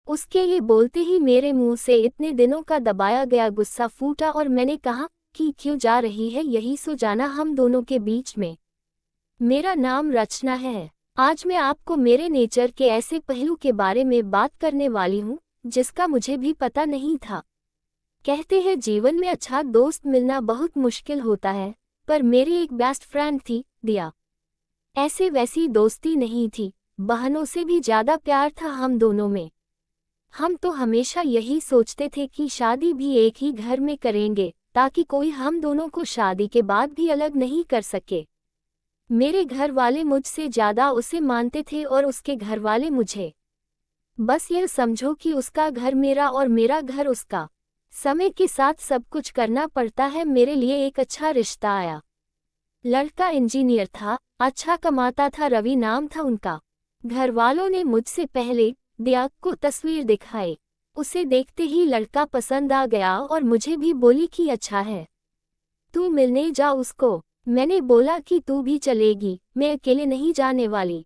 उसके ये बोलते ही मेरे मुंह से इतने दिनों का दबाया गया गुस्सा फूटा और मैंने कहा कि क्यों जा रही है यही सो जाना हम दोनों के बीच में। मेरा नाम रचना है। आज मैं आपको मेरे नेचर के ऐसे पहलू के बारे में बात करने वाली हूँ जिसका मुझे भी पता नहीं था। कहते हैं जीवन में अच्छा दोस्त मिलना बहुत मुश्किल होता है, पर मेरी एक बेस्ट फ्रेंड थी, दिया। ऐसे वैसी दोस्ती नहीं थी, बहनों से भी ज्यादा प्यार था हम दोनों में। हम तो हमेशा यही सोचते थे कि शादी भी एक ही घर में करेंगे ताकि कोई हम दोनों को शादी के बाद भी अलग नहीं कर सके। मेरे घर वाले मुझसे ज्यादा उसे मानते थे और उसके घर वाले मुझे। बस यह समझो कि उसका घर मेरा और मेरा घर उसका। समय के साथ सब कुछ करना पड़ता है। मेरे लिए एक अच्छा रिश्ता आया। लड़का इंजीनियर था, अच्छा कमाता था, रवि नाम था उनका। घर वालों ने मुझसे पहले दिया को तस्वीर दिखाई। उसे देखते ही लड़का पसंद आ गया और मुझे भी बोली कि अच्छा है, तू मिलने जा उसको। मैंने बोला कि तू भी चलेगी, मैं अकेले नहीं जाने वाली।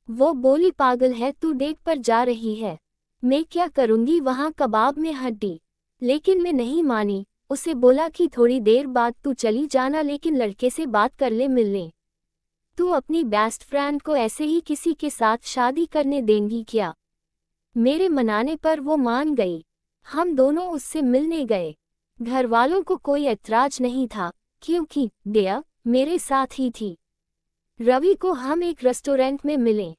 वो बोली पागल है तू, डेट पर जा रही है, मैं क्या करूंगी वहाँ कबाब में हड्डी। लेकिन मैं नहीं मानी। उसे बोला कि थोड़ी देर बाद तू चली जाना, लेकिन लड़के से बात कर ले मिलने। तू अपनी बेस्ट फ्रेंड को ऐसे ही किसी के साथ शादी करने देंगी क्या? मेरे मनाने पर वो मान गई। हम दोनों उससे मिलने गए। घर वालों को कोई ऐतराज नहीं था क्योंकि दया मेरे साथ ही थी। रवि को हम एक रेस्टोरेंट में मिले।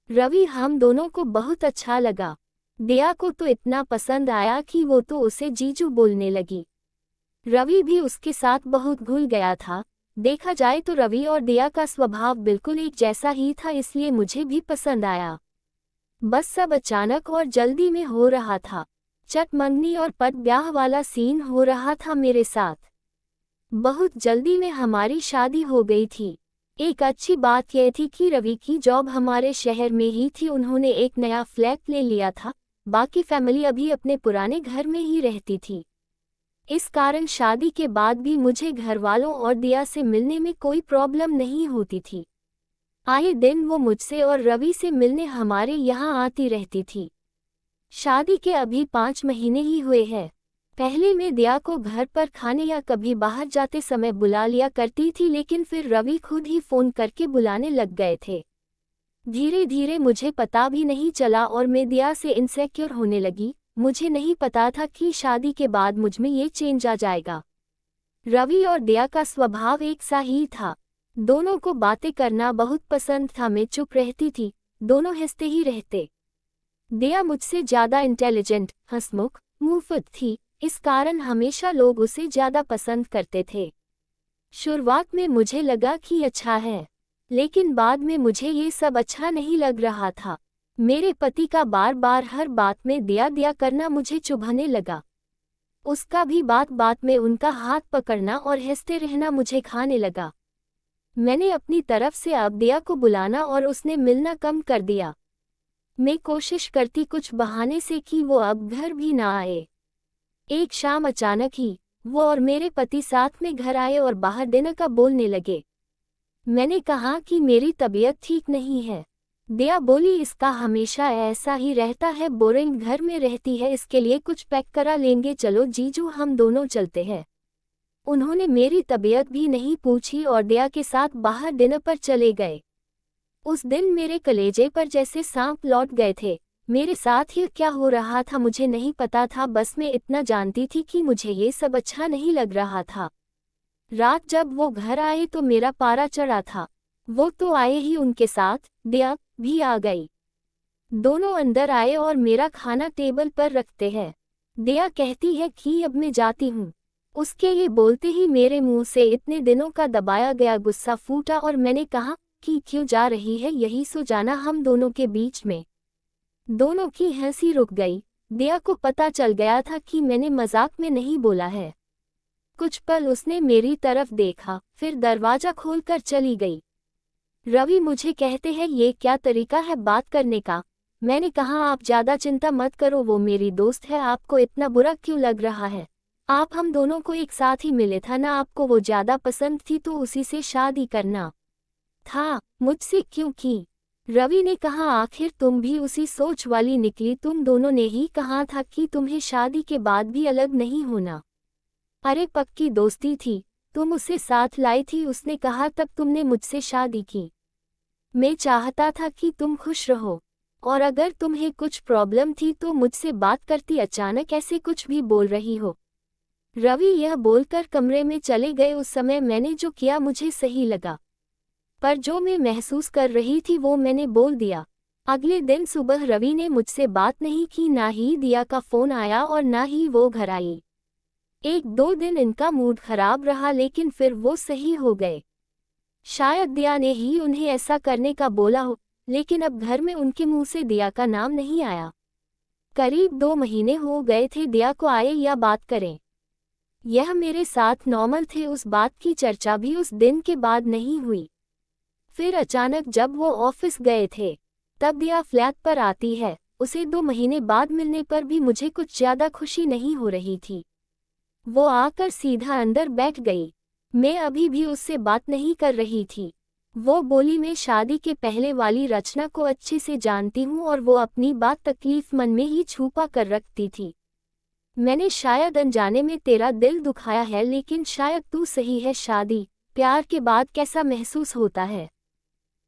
रवि हम दोनों को बहुत अच्छा लगा। दया को तो इतना पसंद आया कि वो तो उसे जीजू बोलने लगी। रवि भी उसके साथ बहुत घुल गया था। देखा जाए तो रवि और दया का स्वभाव बिल्कुल एक जैसा ही था, इसलिए मुझे भी पसंद आया। बस सब अचानक और जल्दी में हो रहा था। चट मंगनी और पट ब्याह वाला सीन हो रहा था मेरे साथ। बहुत जल्दी में हमारी शादी हो गई थी। एक अच्छी बात यह थी कि रवि की जॉब हमारे शहर में ही थी। उन्होंने एक नया फ्लैट ले लिया था, बाकी फैमिली अभी अपने पुराने घर में ही रहती थी। इस कारण शादी के बाद भी मुझे घर वालों और दिया से मिलने में कोई प्रॉब्लम नहीं होती थी। आए दिन वो मुझसे और रवि से मिलने हमारे यहाँ आती रहती थी। शादी के अभी 5 महीने ही हुए हैं। पहले मैं दिया को घर पर खाने या कभी बाहर जाते समय बुला लिया करती थी, लेकिन फिर रवि खुद ही फोन करके बुलाने लग गए थे। धीरे धीरे मुझे पता भी नहीं चला और मैं दिया से इनसेक्योर होने लगी। मुझे नहीं पता था कि शादी के बाद मुझमें ये चेंज आ जाएगा। रवि और दिया का स्वभाव एक सा ही था। दोनों को बातें करना बहुत पसंद था। मैं चुप रहती थी, दोनों हंसते ही रहते। दिया मुझसे ज्यादा इंटेलिजेंट, हंसमुख, मुंहफट थी, इस कारण हमेशा लोग उसे ज्यादा पसंद करते थे। शुरुआत में मुझे लगा कि अच्छा है, लेकिन बाद में मुझे ये सब अच्छा नहीं लग रहा था। मेरे पति का बार बार हर बात में दिया दिया करना मुझे चुभने लगा। उसका भी बात बात में उनका हाथ पकड़ना और हंसते रहना मुझे खाने लगा। मैंने अपनी तरफ से अब दिया को बुलाना और उसने मिलना कम कर दिया। मैं कोशिश करती कुछ बहाने से कि वो अब घर भी ना आए। एक शाम अचानक ही वो और मेरे पति साथ में घर आए और बाहर डिनर का बोलने लगे। मैंने कहा कि मेरी तबीयत ठीक नहीं है। दिया बोली इसका हमेशा ऐसा ही रहता है, बोरिंग घर में रहती है, इसके लिए कुछ पैक करा लेंगे, चलो जीजू हम दोनों चलते हैं। उन्होंने मेरी तबीयत भी नहीं पूछी और दिया के साथ बाहर डिनर पर चले गए। उस दिन मेरे कलेजे पर जैसे सांप लौट गए थे। मेरे साथ ही क्या हो रहा था मुझे नहीं पता था, बस मैं इतना जानती थी कि मुझे ये सब अच्छा नहीं लग रहा था। रात जब वो घर आए तो मेरा पारा चढ़ा था। वो तो आए ही, उनके साथ दिया भी आ गई। दोनों अंदर आए और मेरा खाना टेबल पर रखते हैं। दिया कहती है कि अब मैं जाती हूँ। उसके ये बोलते ही मेरे मुंह से इतने दिनों का दबाया गया गुस्सा फूटा और मैंने कहा कि क्यों जा रही है, यही सो जाना हम दोनों के बीच में। दोनों की हंसी रुक गई। दिया को पता चल गया था कि मैंने मजाक में नहीं बोला है। कुछ पल उसने मेरी तरफ देखा, फिर दरवाजा खोलकर चली गई। रवि मुझे कहते हैं ये क्या तरीका है बात करने का। मैंने कहा आप ज्यादा चिंता मत करो, वो मेरी दोस्त है, आपको इतना बुरा क्यों लग रहा है? आप हम दोनों को एक साथ ही मिले था ना, आपको वो ज्यादा पसंद थी तो उसी से शादी करना था, मुझसे क्यों की? रवि ने कहा, आखिर तुम भी उसी सोच वाली निकली, तुम दोनों ने ही कहा था कि तुम्हें शादी के बाद भी अलग नहीं होना। अरे पक्की दोस्ती थी, तुम उसे साथ लाई थी, उसने कहा तब तुमने मुझसे शादी की। मैं चाहता था कि तुम खुश रहो, और अगर तुम्हें कुछ प्रॉब्लम थी तो मुझसे बात करती, अचानक ऐसे कुछ भी बोल रही हो। रवि यह बोलकर कमरे में चले गए। उस समय मैंने जो किया मुझे सही लगा, पर जो मैं महसूस कर रही थी वो मैंने बोल दिया। अगले दिन सुबह रवि ने मुझसे बात नहीं की, ना ही दिया का फ़ोन आया और ना ही वो घर आई। 1-2 दिन इनका मूड खराब रहा, लेकिन फिर वो सही हो गए। शायद दिया ने ही उन्हें ऐसा करने का बोला हो, लेकिन अब घर में उनके मुंह से दिया का नाम नहीं आया। करीब 2 महीने हो गए थे दिया को आए या बात करें। यह मेरे साथ नॉर्मल थे, उस बात की चर्चा भी उस दिन के बाद नहीं हुई। फिर अचानक जब वो ऑफिस गए थे तब दिया फ्लैट पर आती है। उसे 2 महीने बाद मिलने पर भी मुझे कुछ ज़्यादा खुशी नहीं हो रही थी। वो आकर सीधा अंदर बैठ गई। मैं अभी भी उससे बात नहीं कर रही थी। वो बोली, मैं शादी के पहले वाली रचना को अच्छे से जानती हूँ और वो अपनी बात तकलीफ मन में ही छुपा कर रखती थी। मैंने शायद अनजाने में तेरा दिल दुखाया है, लेकिन शायद तू सही है। शादी प्यार के बाद कैसा महसूस होता है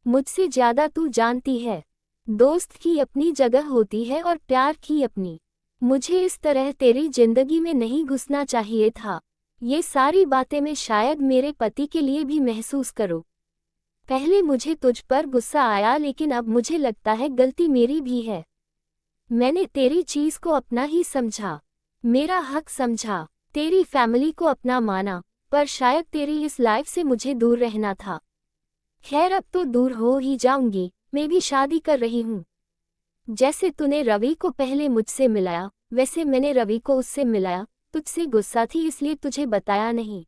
मुझसे ज़्यादा तू जानती है। दोस्त की अपनी जगह होती है और प्यार की अपनी। मुझे इस तरह तेरी जिंदगी में नहीं घुसना चाहिए था। ये सारी बातें मैं शायद मेरे पति के लिए भी महसूस करूं। पहले मुझे तुझ पर गुस्सा आया, लेकिन अब मुझे लगता है गलती मेरी भी है। मैंने तेरी चीज़ को अपना ही समझा, मेरा हक समझा, तेरी फैमिली को अपना माना, पर शायद तेरी इस लाइफ से मुझे दूर रहना था। खैर अब तो दूर हो ही जाऊंगी, मैं भी शादी कर रही हूँ। जैसे तूने रवि को पहले मुझसे मिलाया, वैसे मैंने रवि को उससे मिलाया। तुझसे गुस्सा थी इसलिए तुझे बताया नहीं,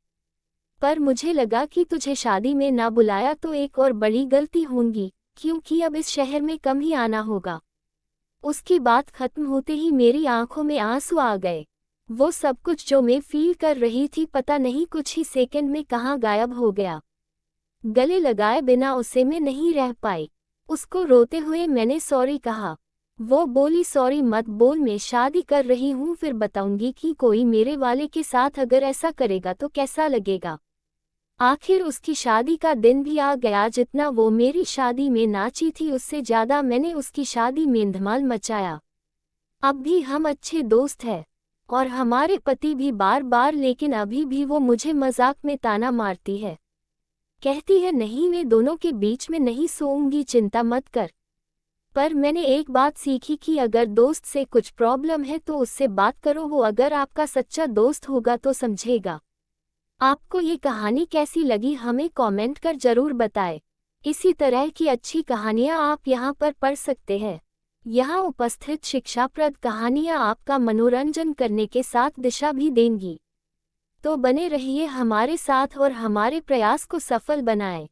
पर मुझे लगा कि तुझे शादी में ना बुलाया तो एक और बड़ी गलती होगी, क्योंकि अब इस शहर में कम ही आना होगा। उसकी बात खत्म होते ही मेरी आंखों में आंसू आ गए। वो सब कुछ जो मैं फील कर रही थी पता नहीं कुछ ही सेकंड में कहाँ गायब हो गया। गले लगाए बिना उसे मैं नहीं रह पाई। उसको रोते हुए मैंने सॉरी कहा। वो बोली, सॉरी मत बोल, मैं शादी कर रही हूँ, फिर बताऊंगी कि कोई मेरे वाले के साथ अगर ऐसा करेगा तो कैसा लगेगा। आखिर उसकी शादी का दिन भी आ गया। जितना वो मेरी शादी में नाची थी उससे ज़्यादा मैंने उसकी शादी में धमाल मचाया। अब भी हम अच्छे दोस्त हैं और हमारे पति भी बार बार, लेकिन अभी भी वो मुझे मजाक में ताना मारती है। कहती है नहीं, मैं दोनों के बीच में नहीं सोऊंगी, चिंता मत कर। पर मैंने एक बात सीखी कि अगर दोस्त से कुछ प्रॉब्लम है तो उससे बात करो, वो अगर आपका सच्चा दोस्त होगा तो समझेगा। आपको ये कहानी कैसी लगी हमें कमेंट कर जरूर बताएं। इसी तरह की अच्छी कहानियाँ आप यहाँ पर पढ़ सकते हैं। यहाँ उपस्थित शिक्षाप्रद कहानियाँ आपका मनोरंजन करने के साथ दिशा भी देंगी। तो बने रहिए हमारे साथ और हमारे प्रयास को सफल बनाएं।